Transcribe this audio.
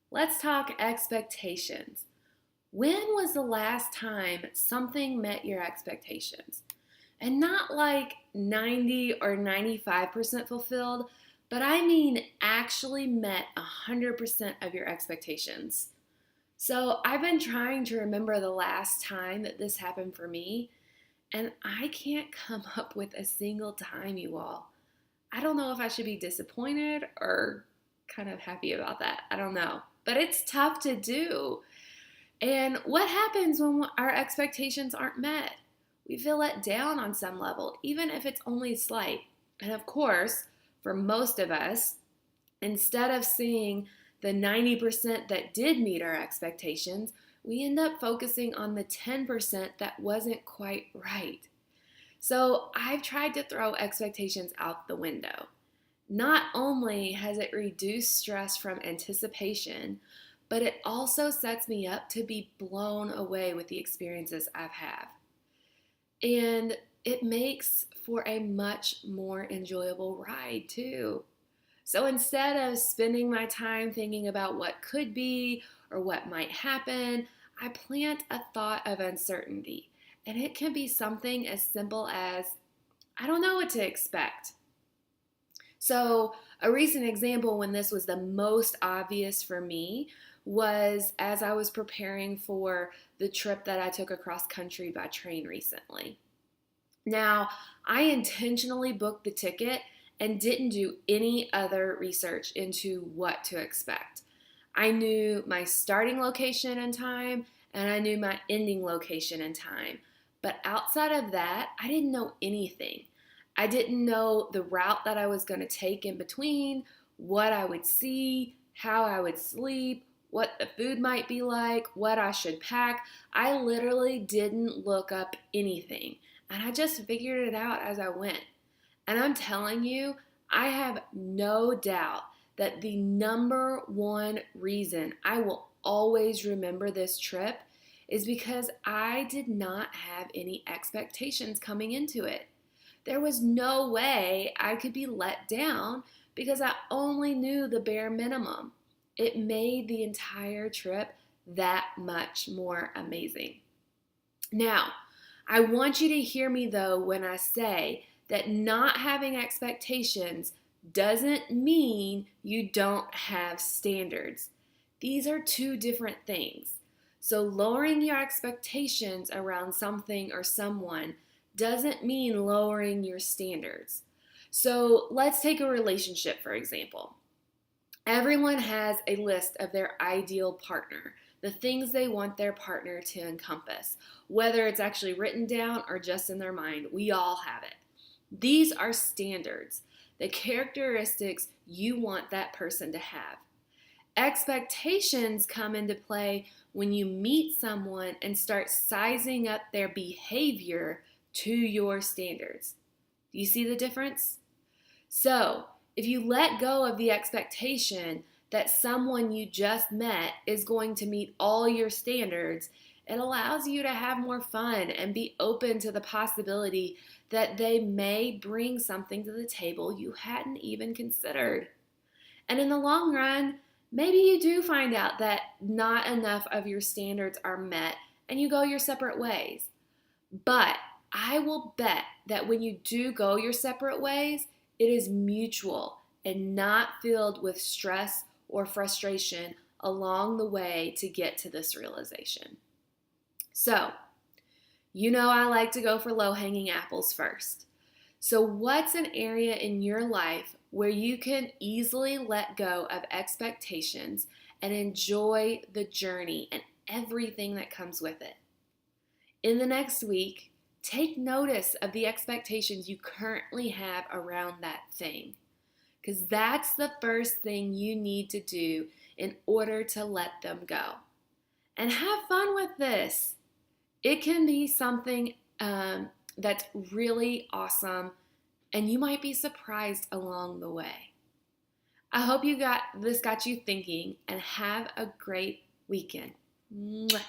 Let's talk expectations. When was the last time something met your expectations? And not like 90 or 95% fulfilled, but I mean actually met 100% of your expectations. So I've been trying to remember the last time that this happened for me, and I can't come up with a single time, you all. I don't know if I should be disappointed or kind of happy about that. I don't know. But it's tough to do. And what happens when our expectations aren't met? We feel let down on some level, even if it's only slight. And of course, for most of us, instead of seeing the 90% that did meet our expectations, we end up focusing on the 10% that wasn't quite right. So I've tried to throw expectations out the window. Not only has it reduced stress from anticipation, but it also sets me up to be blown away with the experiences I've had. And it makes for a much more enjoyable ride, too. So instead of spending my time thinking about what could be or what might happen, I plant a thought of uncertainty. And it can be something as simple as, I don't know what to expect. So, a recent example when this was the most obvious for me was as I was preparing for the trip that I took across country by train recently. Now, I intentionally booked the ticket and didn't do any other research into what to expect. I knew my starting location and time, and I knew my ending location and time. But outside of that, I didn't know anything. I didn't know the route that I was going to take in between, what I would see, how I would sleep, what the food might be like, what I should pack. I literally didn't look up anything. And I just figured it out as I went. And I'm telling you, I have no doubt that the number one reason I will always remember this trip is because I did not have any expectations coming into it. There was no way I could be let down because I only knew the bare minimum. It made the entire trip that much more amazing. Now, I want you to hear me though when I say that not having expectations doesn't mean you don't have standards. These are two different things. So, lowering your expectations around something or someone doesn't mean lowering your standards. So, let's take a relationship for example. Everyone has a list of their ideal partner, the things they want their partner to encompass, whether it's actually written down or just in their mind. We all have it. These are standards, the characteristics you want that person to have. Expectations come into play when you meet someone and start sizing up their behavior to your standards. Do you see the difference? So, if you let go of the expectation that someone you just met is going to meet all your standards, it allows you to have more fun and be open to the possibility that they may bring something to the table you hadn't even considered. And in the long run, maybe you do find out that not enough of your standards are met and you go your separate ways. But I will bet that when you do go your separate ways, it is mutual and not filled with stress or frustration along the way to get to this realization. So, you know I like to go for low-hanging apples first. So, what's an area in your life where you can easily let go of expectations and enjoy the journey and everything that comes with it? In the next week, take notice of the expectations you currently have around that thing, because that's the first thing you need to do in order to let them go. And have fun with this. It can be something that's really awesome, and you might be surprised along the way. I hope got you thinking, and have a great weekend. Mwah.